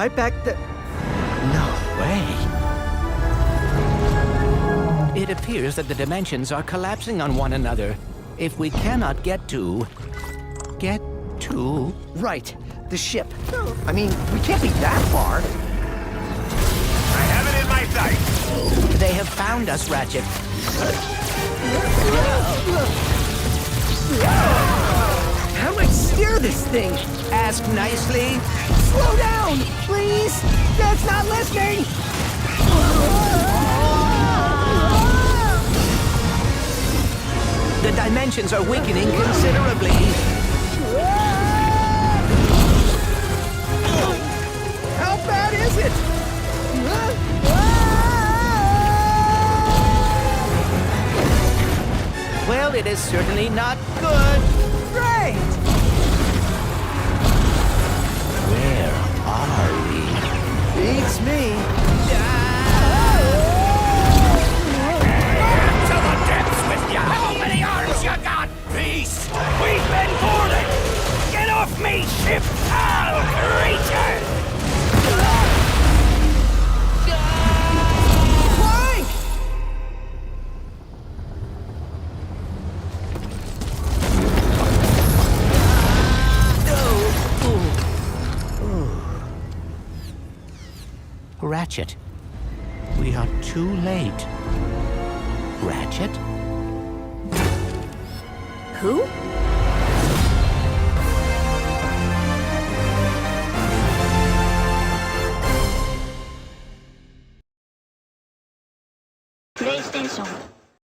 right back the... No way. It appears that the dimensions are collapsing on one another. If we cannot get to... Right, the ship. I mean, we can't be that far. I have it in my sights. They have found us, Ratchet. How do I steer this thing? Ask nicely. Slow down, please! Dad's not listening! The dimensions are weakening considerably. How bad is it? Well, it is certainly not good. Great! Where are we? Beats me. To the depths with ya! How many arms you got, beast? We've been boarded! Get off me, ship! I'll creature! Clank! Ratchet, we are too late. Ratchet? Who? PlayStation